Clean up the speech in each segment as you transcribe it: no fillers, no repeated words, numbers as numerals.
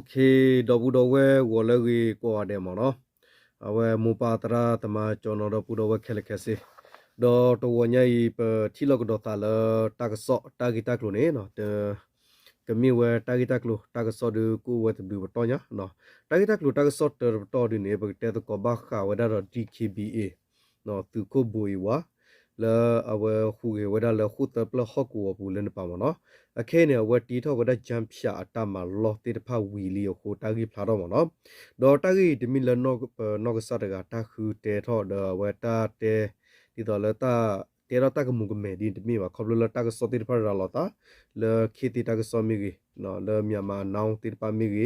เคดอบูดอเววอลเลกีกว่าเดมอเนาะเอาเวมูปาตราตมาจอนอดอปูดอเวเคเลเคซิดอตัวใหญ่เปที่เราก็ดอตาเลตากสอตากิตากลุเนเนาะเตก็มีเวตากิตากลุตากสอดูกูเวตบิวตอเนาะเนาะตากิตากลุตากสอเตอตอดูเนเปเตตก็บักขาวดาดอ DKBA เนาะตุโคบุยวะแล้วเอาเวฮูเกเวดาเลฮูตเปลฮอกกูปูเลนปามเนาะအခဲနဲ့ဝတီထောဝဒဂျမ်ဖြာအတမလောတေတဖဝီလီကိုတာဂီဖလာတော့မနော်ဒေါ်တာဂီဒမီလနောကစတကတာခုတေထောဒဝတာတေဒီတော်လတာတေရတာကမှုကမဲဒီဒမီဝခဘလတာကစောတေဖရာလောတာလေခေတီတာကစောမီဂီနော်လေမြန်မာနောင်တေပမီဂီ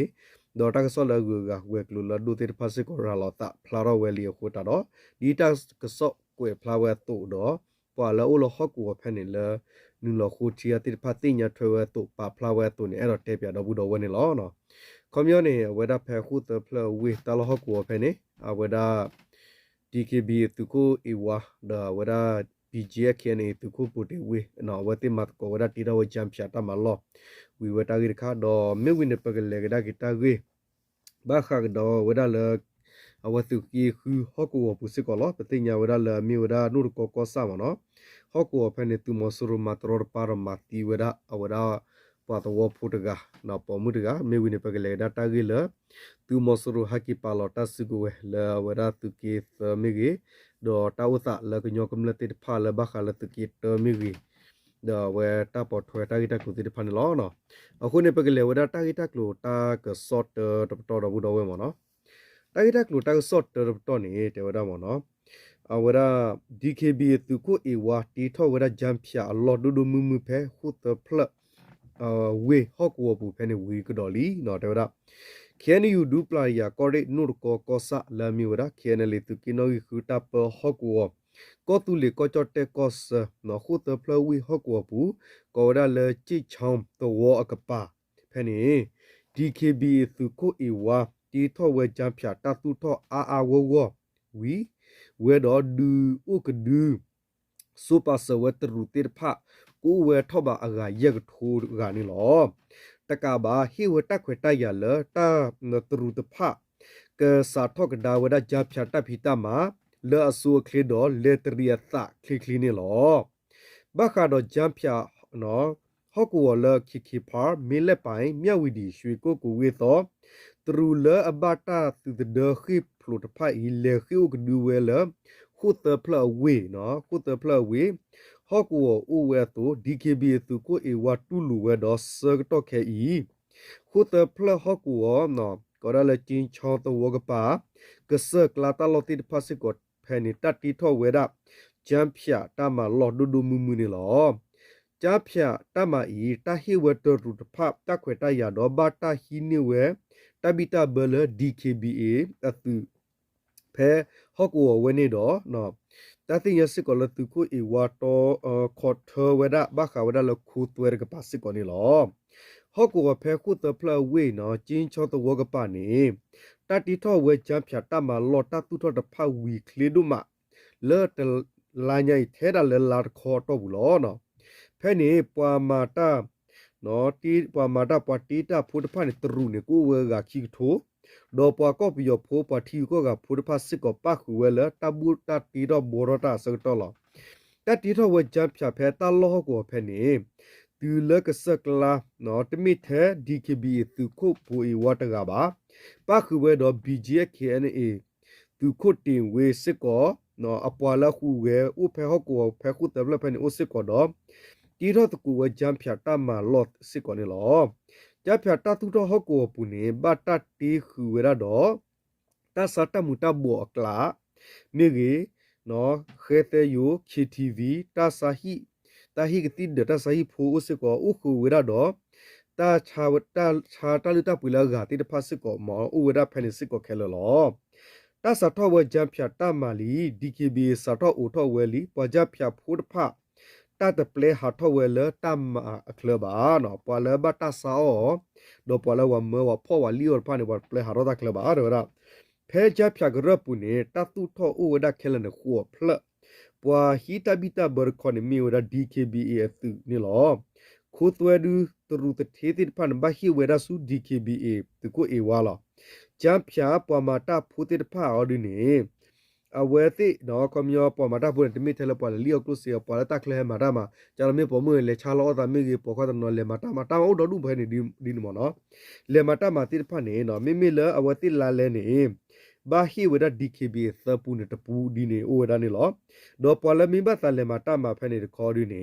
ဒေါ်တာကစောလဂူကဝဲကလူလဒုတေဖစကိုရာလောတာဖလာတော့ဝဲလီကိုတာတော့ဒီတာကစောကွေဖလာဝဲတူတော့ပွာလောလဟကူဖဲနေလေနူလခုချီအတိဖတ်တင်ရထွေဝတုပါဖလာဝဲတုန်အဲ့တော့တက်ပြတော့ဘူးတော့ဝဲနေလောနော်ကွန်မြူနီဝဲဒါဖဲခုတဖလဝေတလဟကူဖဲနေအဝဲဒါ DKB တူကိုအဝါဒါဝဲဒါ BGA ကနေတူကိုပူတီဝေနော်ဝဲတိမတ်ကိုဝဲဒါတီရဝချမ်ပြတာမလောဝီဝဲတာဂိခါတော့မေဝင်းပကလေကဒါဂီတာဂေဘာခါတော့ဝဲဒါလေအဝတုကီခူဟကူပူစကောလောပတိညာဝဲဒါလေမီဝဲဒါနုရကောကောဆာမနော်ဟောကူဖဲနေတူမဆူရမတရပါရမတီဝဒအဝဒပါတဝဖုတကနာပမှုတကမေဝိနေပကလေဒတာဂီလတူမဆူရဟကီပါလတာစကူဝဲလဝဒတူကေသမီဂီဒေါ်တာဝသလကညောကမလတိဖာလဘခလတူကေတမီဂီဒေါ်ဝဲတာပေါ်ထွဲတာဂီတကူတိဖာနလောနော်အခုနေပကလေဝဒတာဂီတကလိုတာကဆော့တော်ဘူးတော်ဝဲမနော်တာဂီတကလိုတာကဆော့တော်နေတေဝဒမနော်အဝရ DKB သူကိုအဝတီထောဝရဂျမ်ဖြာအလော်ဒဒမမှုဖဲခုတဖလဝေဟော့ကောပူဖဲနေဝီကတော်လီနော်တေဝရ KNU ဒူပလာယာကောရိနုရကောကောဆာလာမီဝရ KNL သူကိနိုခူတာပဟော့ကောတူလေကောချတ်တက်ကောဆနော်ခုတဖလဝီဟော့ကောပူကောရလေချိချောင်းတောအကပါဖဲနေ DKB သူကိုအဝတီထောဝဂျမ်ဖြာတတူထောအာဝဝီဝဲတော့ဒူဥကဒူစူပါစဝတ်ရူတေဖာကိုဝဲထောပါအဂါရက်ထိုးဂါနီလောတကဘာဟီဝတက်ခွေတရလတာနတရူတဖာကစာထောကဒါဝဒဂျာဖြာတဖီတမလဲအဆူခလီဒေါ်လေတရီယသခလီခလီနီလောဘခါတော့ဂျမ်ဖြာနော်ဟော့ကူဝလခိခိဖာမီလက်ပိုင်မြဝီဒီရွှေကိုကူဝေသောတရူလအဘတာသူဒခိဖလုတဖိုင်လေခိုကဒူဝဲလခုတဖလဝေနော်ခုတဖလဝေဟော့ကူဝဝဲတို DKB သူကိုအဝတူလူဝဲတော့စကတော့ခဲဤခုတဖလဟော့ကူဝနော်ကောရလချင်းချောတဝကပါကဆကလာတလောတိဖစကောဖဲနီတတီထောဝဲဒါဂျမ်ဖြာတမလော်ဒူဒူမူမူနီလောဂျာဖြာတမဤတဟိဝတရူတဖတခွေတရတော့ဘာတဟီနီဝဲတဘီတာဘလ DKBA အတူဖဲဟော့ကိုဝဲနေတော့နော်တတိယစစ်ကောလတူကိုအဝါတော့ခေါ်ထဝဒဘခဝဒလခုသွဲကပါစစ်ကောနေလောဟော့ကိုဖဲခုတဖလဝေနော်ကျင်းချောတဝကပါနေတတိထောဝဲချမ်းဖြာတမလော်တတူထောတဖဝီခလီဒုမလဲတလာညိုင်ထဲတလဲလာခေါ်တော့ဘူးလောနော်ဖဲနေပွာမာတာနော်တီပွာမာတာပွာတီတာဖုတဖာနေတရူနေကိုဝဲကခိထိုဒေါ်ပွာကောပီယောဖိုးပါတီကိုကဖုတဖာစစ်ကောပခုဝဲလတဘူတတီတော့ဘောရတာစတော့လောတတီတော့ဝဲဂျပ်ဖြာဖဲတလောကိုဖဲနေသူလကစကလာနော်တမိထဲ DKB သူခုပူဝတ်တကပါပခုဝဲတော့ BGA KNA သူခုတင်ဝဲစစ်ကောနော်အပွာလခုဝဲဥဖဲဟောကိုဖဲခုတဘလဖဲနေဥစစ်ကောတော့တီတော့တကူဝဲဂျမ်ဖြာတမလော့စစ်ကောနေလောဂျပ်ဖြာတတူတော့ဟောကိုပူနေဘတ်တတီခုဝဲတော့တဆတ်တမူတဘောကလာမြေကြီးနော်ခဲတဲ့ယူ KTV တဆာဟီတာဟီကတိဒတာဆာဟီဖိုးစစ်ကောဥခုဝဲတော့တာချာဝတာချာတလူတပူလာဂါတိတဖစစ်ကောမောဥဝဲဖဲနေစစ်ကောခဲလောတဆတ်တော့ဝဲဂျမ်ဖြာတမလီ DKB ဆတ်တော့ဥထောဝဲလီပဂျပ်ဖြာဖိုးတဖတတ်ပလေဟာထောဝဲလတမ်အခလဘာနော်ပလဘတဆာအောဒပလဝမေဝဖောဝလီော်ဖာနေဝပလေဟာရောဒကလဘာရရဖဲကြဖြာကရပူနေတတူထောဥဝဒခဲလနခုဖလပွာဟီတဘီတာဘရခွန်မီဝဒ DKBAF နီလော ခိုသွဲဒူတရူတထေတိဖန်ဘဟိဝေရဆူ DKBA တကိုအေဝါလာဂျမ်ဖြာပမာတာဖူတိဖာအော်ဒီနေအဝဲတိနော်ကမျောပမာတာဖူတမိထဲလပလီယိုကလုစီပလာတက်လဲမာတာမှာဂျာလမေပေါ်မွေလေချာလောတာမိကြီးပေါ်ခတ်နော်လေမာတာမှာတောင်းအော်ဒဒူဖဲနေဒီမနော်လေမာတာမှာတိဖာနေနော်မိမိလအဝဲတိလာလဲနေဘာဟီဝဒ DKB သပူနေတပူဒီနေအိုဝဒနေလောဒေါ်ပလမီဘတ်တလေမာတာမှာဖဲနေခေါ်ဒီနေ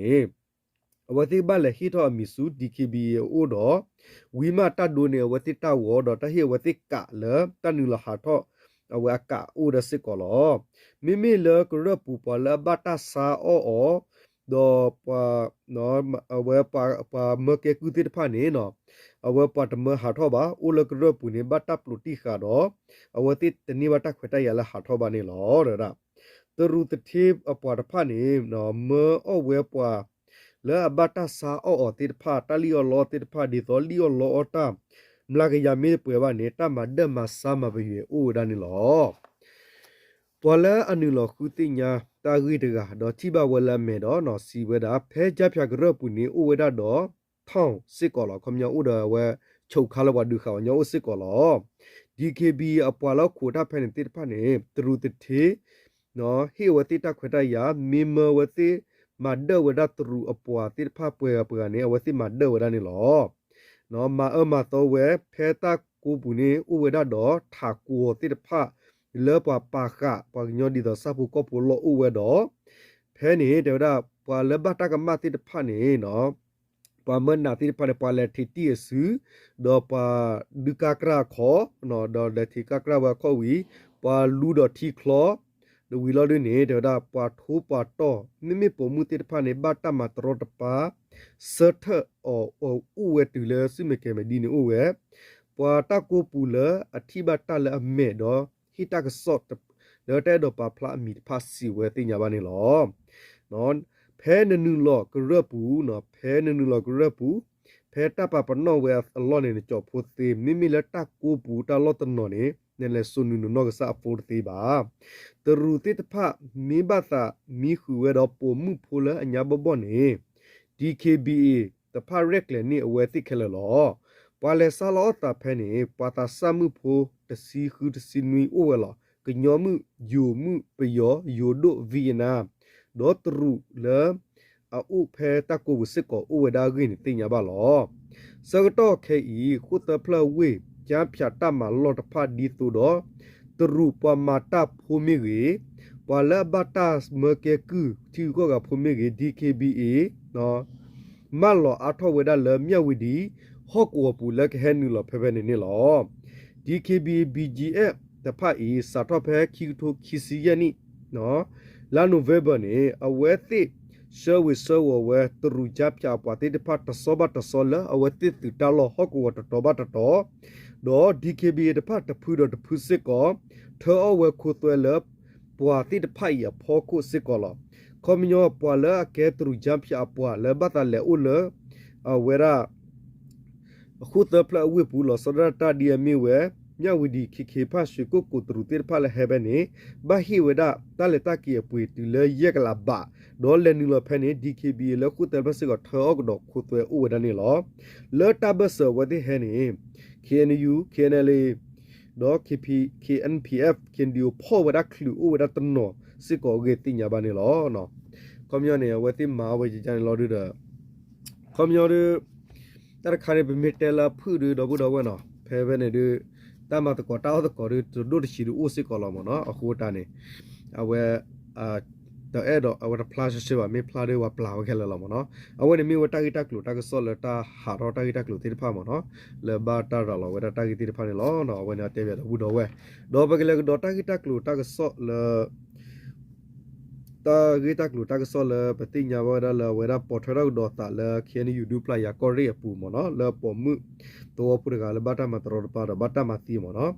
အဝတိဘလေဟီထောအမီဆူ DKB အိုတော့ဝီမာတတ်ဒိုနေဝတိတဝတော့တဟီဝတိကလေတနူလဟာထောအဝကအိုဒစစ်ကောလောမိမိလေကရပူပလဘတာစာအောဒေါ်ပနော်အဝပမကေကူတိဖာနေနော်အဝပတ်မဟာထောပါအိုလကရပူနေဘတာပလူတီခါတော့အဝတိတနိဘတာခွတရလာဟာထောပါနေလောရတာတရူတတိအပွားတဖာနေနော်မေအဝပွားလေဘတာစာအောတိဖာတလီယောလောတိဖာဒီသောလီယောလောအတာမလာကရမေပွေပါနေတာမဒမဆာမဘယေအိုဒနီလောပေါ်လာအနုလောခုတိညာတာဂိတကတော့တိဘဝလမေတော့နော်စီဝဒဖဲကြဖြာကရပူနေအိုဝဒတော့ထောင်းစစ်ကောလောခမညအိုဒဝဲချုပ်ခါလဝဒုခါညိုစစ်ကောလော DKB အပွားလောက်ခိုတာဖဲနေတိဖာနေတရူတထေနော်ဟေဝတိတခွတရမေမဝတိမဒဝဒတရူအပွားတိဖာပွေပွေနေအဝတိမဒဝဒနေလောနော်မတော့ဝဲဖဲတာကူပူနေဥဝဒတော့ထာကူတိဖာလေပပါခပညောဒီတော့စပူကပူလောဥဝတော့ဖဲနေဒေဝဒပွာလဘတာကမတိဖာနေနော်ပမနာတိဖာပလက်တီတီဆူတော့ပါဒုကကရာခောနော်တော့ဒတိကကရာဝခောဝီပါလူတော့တီခလောဒဝီလောဒနေဒေဝဒပွာထိုးပါတော့မိပမှုတိဖာနေဘတာမတရောတပါစထအောဥဝတူလေစိမကေမဒီနေဥဝပွာတကိုပူလအတိဘတာလအမေတော့ဟိတကဆော့ဒေတဲတော့ပါဖလာမီဖာစီဝဲတင်ညာပါနေလောနော်ဖဲနနူလောကရပူနော်ဖဲနနူလောကရပူဖဲတပပနောဝဲအလောနေကြောဖိုသေးမိမိလက်တကိုပူတလောတနော်နေနဲလေဆုနူနောကစာဖိုသေးပါတရူတိတဖမိဘသာမိခူဝဲတော့ပိုမှုဖိုလအညာဘဘောနေ DKBA တဖရက်လေနေအဝဲတိခဲလောပါလေဆာလောတာဖဲနေပါတာဆမှုဖိုတစီခုတစီနွီအိုဝဲလောကညောမှုယူမှုပယောယူဒိုဗီယနာဒေါ်တရူလေအုဖဲတကူစစ်ကိုအိုဝဒါဂင်းတင်ညာပါလောစကတော့ခဲဤခုတဖလဝေကျမ်းဖြတ်တမလောတဖတ်ဒီတူတော့တရူပမာတာဖိုမီရီပလာဘတာမကေကူတီကိုကဖိုမီရီ DKBA နော်မလောအထောဝဒါလေမြဝီဒီဟော့ကောပူလက်ဟဲနူလောဖဲဖဲနေလော DKBA BGF တဖတ်ဤစာတော့ဖဲခီတိုခီစီယနီနော်လာနိုဗေဘာနေအဝဲသိရှေဝီဆောဝဲတရူကြပြပွားတိတဖတ်တဆောဘတ်တဆောလအဝဲတိတတလောဟော့ကောတတော်ဘတ်တော်ဒေါ် DKBA တဖတ်တဖူတော်တဖူစစ်ကောထောအဝဲခုသွဲလပွားတိတဖတ်ရဖောခုစစ်ကောလခမညောပွာလကဲတရူကြပြပွားလဘတ်လေဥလအဝဲရာခုတဖလဝေပူလစရတာဒီယမီဝဲမြဝဒီခေဖာရှိကိုကိုတရူတေဖလဟဲဘနေဘာဟီဝဒတလေတကီပွေတူလေယက်ကလာဘာဒေါ်လေနူလဖဲနေ DKB လခုတဘစကထောက်တော့ခုသွဲဥဝဒနေလောလောတဘဆဝဒီဟဲနေ KNU KNLA ဒေါ် KP KNPF ကန်ဒီယိုဖောဝဒခလူဥဝဒတနောစစ်ကောဂေတင်ညာပါနေလောနော်ကွန်မြူနီဝတိမာဝေကြန်လောဒူဒကွန်မြူနီတရခါရပမီတဲလာဖူဒူတော့ဘူးတော့ဝနော်ဖဲဘဲနေဒူတမတ်ကောတောက်ကောဒူဒိုရှိဒူအိုစစ်ကောလောမနော်အခုတာနေအဝဲတော့အဲ့တော့အဝဲဖလာရှိပါမေဖလာတွေဝပလာဝခဲလောမနော်အဝဲနေမီဝတာဂီတကလူတကဆောလတာဟာရောတာဂီတကလူတိဖာမနော်လေဘာတာရောဝဲတာဂီတိဖာနေလောနော်အဝဲနေတဲပြတော့ဘူးတော့ဝဲတော့ဘကလေတော့တာဂီတကလူတကဆောလတာဂီတကလူတကဆောလပတိညာဝဒါလဝဲတာပေါ်ထရောက်တော့တာလခဲနီယူဒူပလာယာကောရီအပူမနော်လေပေါ်မှုတော့ပုရကလဘတာမတရောပါဘတာမတီမနော်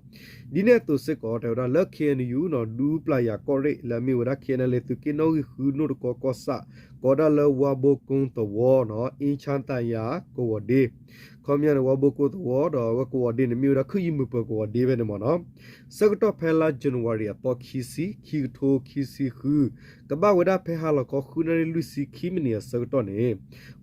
ဒီနေ့သူစစ်ကောတဲ့လက်ခဲနီယူနော်ဒူပလာယာကောရီလမီဝဒါခဲနလေသူကိနိုခူနိုကောကောဆာ ကောဒါလဝဘကုံတဝနော်အင်းချန်တယာကိုဝဒီခေါမြနဝဘကုတဝတော့ဝကိုဝဒီနမျိုးရခီမပကိုဝဒီပဲနော်နော်စကတော့ဖဲလာဇန်နဝါရီတော့ခီစီခီထိုခီစီခူကဘာဝဒဖဲဟာလကခုနရီလူစီခီမနီစကတော့နေ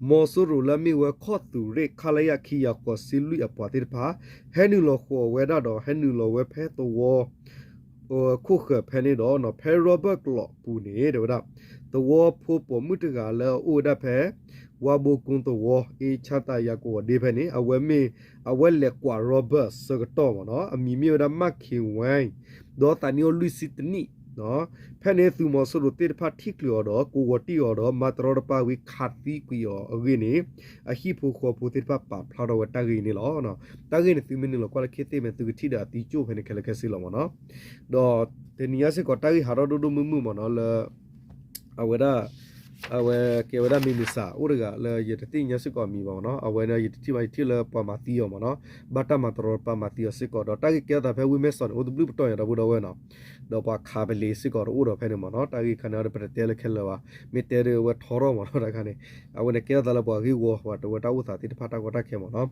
မောဆူရူလာမီဝခော့တူရခလယခီယာကိုစီလူအပွားတိဖာဟဲနူလခောဝဲတော့ဟဲနူလဝဲဖဲတော့ခုခဖဲနေတော့နော်ဖဲရောဘတ်လောပူနေတယ်ဗျာတဝဖို့ပေါ်မှုတကလည်းအိုဒဖဲဝါဘကုံတဝအေချတာရကိုဒီဖဲနေအဝဲမေအဝဲလက်ကွာရောဘတ်စကတော့နော်အမီမျိုးဒမခေဝိုင်းဒေါ်တနီယိုလူစီတနီနော်ဖဲနေသူမဆိုလို့တေဖာထိကလောတော့ကိုဝတီရောတော့မတရောပဝိခတ်တီကွီရောအဂိနေအဟိဖို့ခေါ်ဖို့တေဖာပါဖလာတော့တဂိနေလောနော်တဂိနေသူမင်းလောကွာခေတေမဲ့သူထိတာတီချို့ဖဲနေခလခစီလောမနော်တော့တနီယာစကတဂိဟာတော့ဒုမှုမနော်လအဝဲအဝဲကေဝဒမီမီစာဥရကလေယတတိညစကောမီဘောနော်အဝဲနယတတိမိုင်တီလပမာတီယောမနော်ဘတာမတရောပမာတီယစကောတော့တာကေတာဖဲဝိမဲဆော်အိုဒဘလူပတော်ရတော့ဘောဝဲနော်တော့ပါခါဘလီစကောဥတော့ဖဲနေမနော်တာကေခနာရပတဲလခဲလဝမီတဲရဝထောရောမနော်ဒါခနဲ့အဝဲကေတာလဘောဂီဝဝတဝတာဥသာတိဖတာကောတာခဲမနော်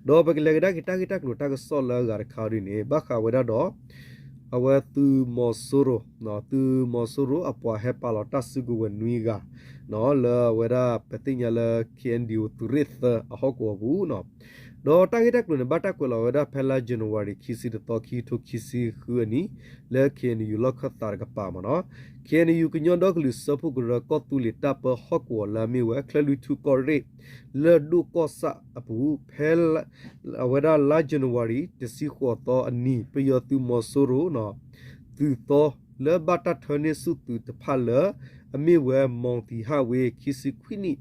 တော့ပကလေကတာကတာကတာကလို့တာကဆော်လာဂါခါရီနေဘခဝဲတော့အဝဲသူမော်ဆူရိုနော်သူမော်ဆူရိုအပွားဟဲပါလောတဆူကူဝနွီကနော်လဝဲရပတိညာလကန်ဒီယိုတူရစ်အဟောကောဘူးနော်တော့တာဂက်တက်လို့ဘတာကွလောဝဲရဖဲလာဇန်နဝါရီခီစီတော့ခီထိုခီစီခူအနီလဲကန်ယူလောက်ခတာကပါမနော်ကန်ယူကညွန်တော့ကလူစဖုကရကောတူလီတပ်ဟောကောလာမီဝဲခလလူတူကောရီလဲဒူကောဆာအပူဖဲဝဲရလာဇန်နဝါရီတစီခေါ်တော့အနီပယောတူမော်ဆူရိုနော်သူတော့လဲဘတာထနေစုတူတဖလအမေဝဲမောင်တီဟာဝေခီစီခွီနီ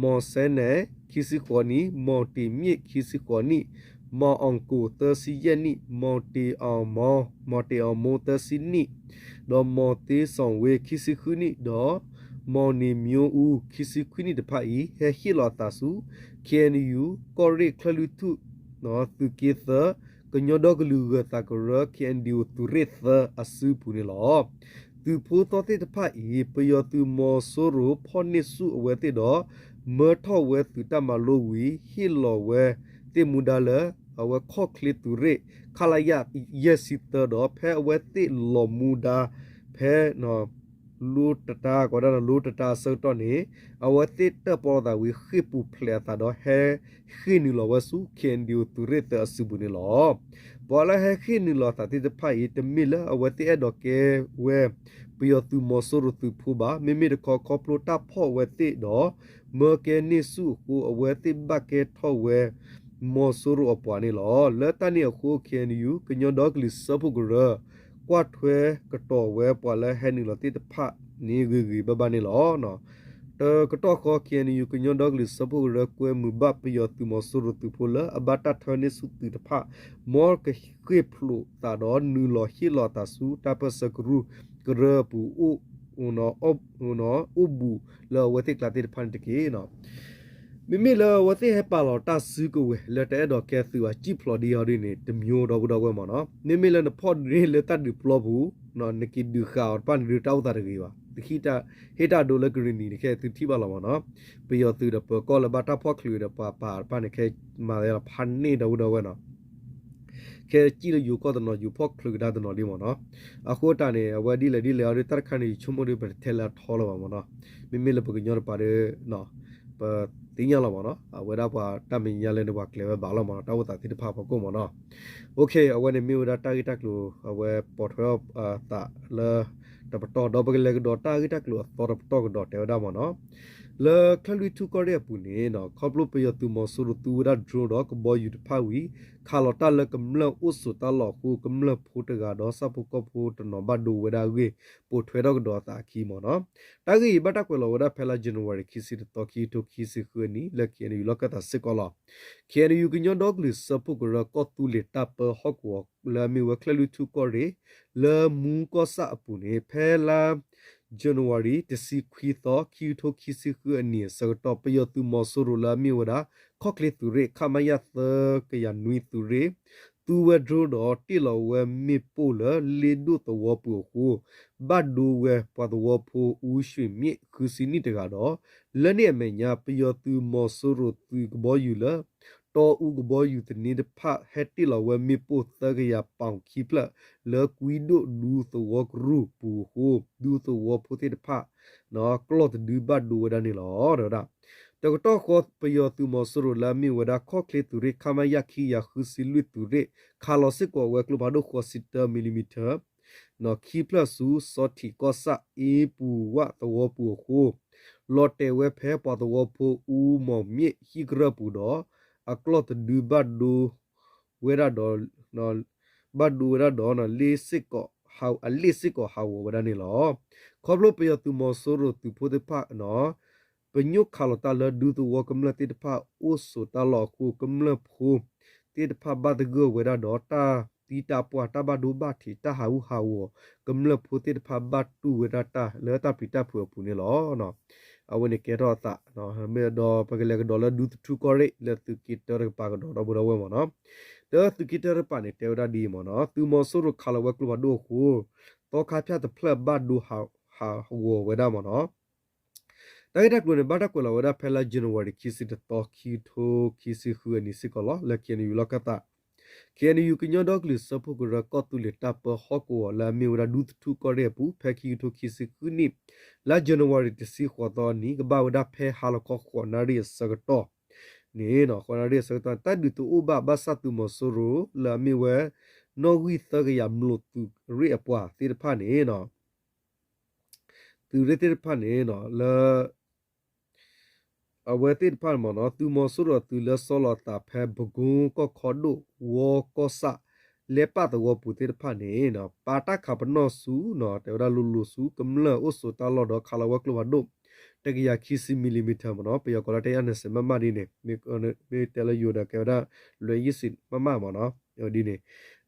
မော်ဆဲနဲခီစီခေါ်နီမော်တီမြစ်ခီစီခေါ်နီမော်အောင်ကိုသစီယနီမော်တီအောင်မော်တီအောင်မော်သစီနီဒေါ်မော်တီဆောင်ဝေခီစီခွီနီဒေါ်မော်နီမျိုးဦးခီစီခွီနီတဖာဤဟဲဟီလာတာစုကေန်ယူကောရိခလူတုနော်သူကေသကညောဒကလူကတာကရကန်ဒီယိုတူရစ်အဆူပူနေလောသူဖိုးတော်တဲ့တဖတ်ဤပယောသူမော်ဆိုရိုဖောနိစုအဝဲတဲ့တော့မေထောဝဲသူတမလိုဝီဟီလောဝဲတေမူဒါလအဝဲခော့ကလစ်တူရေခလာယယစီတတော့ဖဲအဝဲတဲ့လောမူဒါဖဲနော်လူတတာကောဒါလူတတာစောတော့နေအဝဲတဲ့တပေါ်တာဝီခိပူဖလက်တာတော့ဟဲခိနီလောဝစုကန်ဒီယိုတူရေတအစုဘူးနေလောပေါ်လာဟဲခိနီလောတာတိတဖိုင်တမီလာအဝဲတဲ့တော့ကဲဝဲပယောသူမောဆိုရသူဖူပါမိမိတခေါ်ပလိုတာဖော့ဝဲတဲ့တော့မေကဲနိစုကိုအဝဲတဲ့ဘကဲထောဝဲမောဆိုရအပွားနေလောလက်တနီအခုကန်ယူကညောဒေါကလစ်စဖုဂရကွာထွဲကတော်ဝဲပွာလဲဟဲနီလောတိတဖနေဂီဘဘနေလောနော်တကတော့ခေါ်ကန်ယူကညောဒေါကလစ်စဖုဂရကွဲမူဘပယောသူမောဆိုရသူဖူလာအဘတာထနေစုတိတဖမောကခေဖလူတာတော့နူလောဟီလောတာစုတပစကရူကရပူuno ubu la wate klate de pan teke no mimi la wate he pa lo ta su ko we la te do ke su wa chi plo di ori ne de myo do we mo no mimi la ne phot re le ta du plo bu no ne ki du kha pan du taw ta de wa khi ta he ta do la green ni ke tu thi ba la mo no pe yo tu de ko la ba ta phot khlu de pa ne ke ma la phan ni do we noခဲကြည့်လို့ယူကောတော့ယူဖော့ခလုဒါတော့ဒီမနော်အခုတာနေဝဒီလေဒီလေရတခဏီချုံမတွေပဲထဲလာထောလို့ပါမနော်မိမိလည်းပကညောပါတယ်နော်ပတင်းရလို့ပါနော်ဝဒါပါတမင်ရလဲတော့ကလေဘာလို့မနော်တောက်တာတိတဖာပကုမနော်โอเคအဝနေမီဝဒါတာဂီတက်လို့အဝပေါ်ထောတာလဲတပတော်တော့ပကလေတော့တာဂီတက်လို့တော်တော့တော့တဲဒါမနော်လေခလူတူကောရပူနေနော်ခေါပလို့ပယတူမဆူတူဒါဒရိုတော့ကဘောယူတဖာဝီခါလတာလကမလဥစုတလောခုကမလဖူတကတော့စပုကဖူတနော်ဘဒူဝဒါဝေပိုထွေတော့တော့တာခီမနော်တာဂီဘတာကွယ်လောဝဒါဖဲလာဇန်နဝါရီခီစီတော့ခီတိုခီစီခွနီလက်ကီနီလကတာစကောလာခေရီယူကညောဒေါကလစ်စပုကရကောတူလီတပ်ဟော့ကောလာမီဝခလူတူကောရီလာမူကောဆာအပူနေဖဲလာဇန်နဝါရီတစီခွီတော့ခီထိုခီစီခွအနီစတော့ပယတူမောဆူရလာမီဝဒါခော့ကလစ်တူရေခမယသကယနွီတူရေ သူဝဲဒရိုတော့တိလောဝဲမေပိုလလေဒုတဝပူဟုဘတ်ဒူဝဲပဒဝဖိုဦးရွှေမြစ်ခူစီနီတကတော့လက်နဲ့မညာပယောသူမော်ဆိုရိုသူကဘောယူလာတော်ဦးကဘောယူတနေတဲ့ဖဟက်တိလောဝဲမေပိုသကရပေါင်ခိပလလေကွီဒိုဒူသဝကရူပူဟုဒူသဝဖိုတဲ့ဖနော်ကလော့ဒူဘတ်ဒူဝဒနီလောတော့တကတော့ခေါ်ပယောသူမော်ဆိုရိုလာမီဝဒါခေါကလေတူရိခမယခိယခုစီလူတူရိခါလောစစ်ကောဝဲကလဘဒိုခေါ်စစ်တမီလီမီတာနော်ခိပလဆူစောတီကောဆာအေပူဝတဝပူခုလော်တေဝဲဖဲပေါ်တဝပူဦးမော်မြစ်ဟီဂရပူတော့အကလော့ဒူဘတ်ဒူဝဲရတော့နော်ဘတ်ဒူဝဲရတော့နော်လေးစစ်ကောဟောအလစ်စစ်ကောဟောဝဒနီလောခေါပလပယောသူမော်ဆိုရိုသူဖိုတဲ့ဖနော်ပညုခါလတာလဒူတူဝကမလတိတဖာအိုဆိုတလောခုကမလဖူတိတဖာဘတ်ဂဝေရဒေါတာတီတာပွားတဘဒူဘတ်တီတဟာဝဟာဝကမလဖူတိတဖာဘတ်တူဝေရတာလေတာပီတာဖူပူနေလောနော်အဝနေကေရောတာနော်မေဒေါ်ပကလေကဒေါ်လာဒူတူကောရိလက်သူကီတရပါကဒေါ်ဘရဝဲမနော်ဒေါ်သူကီတရပါနေတေဝဒါဒီမနော်သူမောဆိုရခါလဝဲကလဘဒိုခုတော့ခါပြတ်ဖလက်ဘတ်ဒူဟာဝဝေဒါမနော်တိုက်တက်လို့ဘာတကွလာဝဒဖဲလာဇန်နဝါရီခီစီတတော့ခီထိုခီစီခူအနီစီကလာလက်ကန်ယူလကတာကန်ယူကညောဒေါကလစပုကရကောတူလတပ်ဟောကောလာမီဝဒဒုတူကောရဲပူဖဲခီထိုခီစီခူနီလာဇန်နဝါရီတစီခေါ်တော့နီကဘာဝဒဖဲဟာလကောခေါ်နာရီစကတော့နေနော်ခေါ်နာရီစကတော့တတ်ဒူတူဥဘဘဆတ်တူမဆိုရိုလာမီဝဲနော်ဝီသကရမလို့တူရီအပွားတိဖာနေနော်သူရတိဖာနေနော်လာအဝဲတိဖာမနော်သူမဆိုရသူလဆောလတာဖဲဘဂုံကခေါ်ဒိုဝကောဆာလေပတ်ဝပူတိဖာနေနော်ပါတာခပနောဆူနော်တေရလူလူဆူကမလအိုဆိုတာလော်ဒခါလဝကလဝဒိုတကရခီစီမီလီမီတာမနော်ပေကလတေအနစမမဒီနေမေတလယူဒကေဒါလွေယစ်မမမနော်ဒီနေ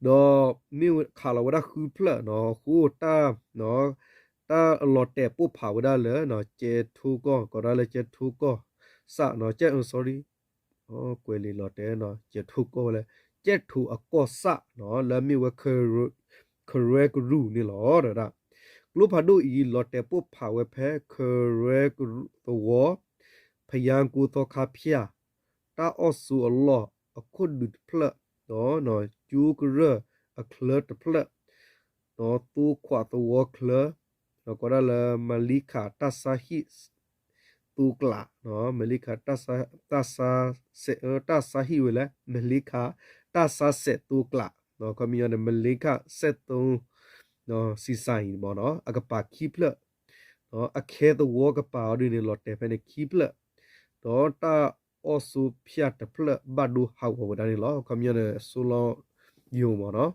တော့မြေခါလဝဒခူဖလနော်ခူတာနော်တာလော်တေပုဖာဝဒါလေနော်เจทูก็ได้เลยเจทูก็สะเนาะเจsorry กวยลีลอเตเนาะเจทูก็เลยเจทูอก็สะเนาะแล้วมีว่าเคเรกรูนี่ลอเด้อกลุพาดูอีลอเตปุ๊บผาเวแพ้เคเรกตัวพยางกูตอคาเพียตาออสูอัลลอฮ์อคุดดุดเพลเนาะจูกเรอเคลตเพลเนาะตูขวาตัวเคลเนาะก็ได้ละมาลิกาตัสฮิตูกละเนาะมลิกาตัสเซตัสฮิเวละมลิกาตัสเซตูกละเนาะก็มีอันมลิกาเซตูเนาะซีไซน์บ่เนาะอะกะปาคีเพลเนาะอะเคตัวกะปาดินี่ลอเตเฟเนคีเพลเนาะตาออสูเพียตเพลบัดดูฮาววดานี่ลอก็มีอันโซลอยูบ่เนาะ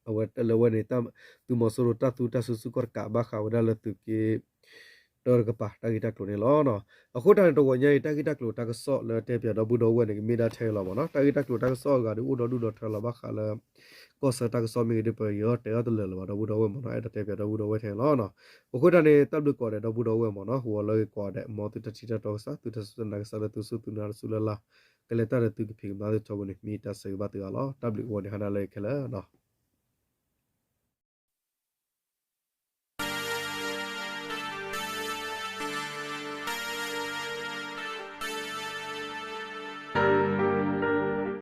เอาไว้แต่ละวันนี้ตามตุมอสโรตาตุตาสุสุกอร์กะบะขาวดาละตุเกดอร์กะปะตากิตากโลนี่ลอเนาะအခုတန်တော့ဝညိတကိတကလိုတကဆော့လေတဲ့ပြတော့ဘူးတော့ဝဲနေမိတာထဲလောပေါ့နော်တကိတကလိုတကဆော့ကဒီဥတော်ဒုတော်ထဲလောပါခါလေကောစတကဆော့မိဒီပယောတဲတော့လေလောတော့ဘူးတော့ဝဲမနော်အဲ့တဲ့ပြတော့ဘူးတော့ဝဲထဲလောနော်အခုတန်နေတပ်လို့ကောတယ်တော့ဘူးတော့ဝဲမနော်ဟိုလောကောတဲ့မောတတချီတော့ဆာသူတဆနကဆာသူစုသူနာဆူလာကလေတာတူကဖိမာတော့ချောဘနေမိတာစေဘတ်ကလော W1 ဟနာလေခလာနော်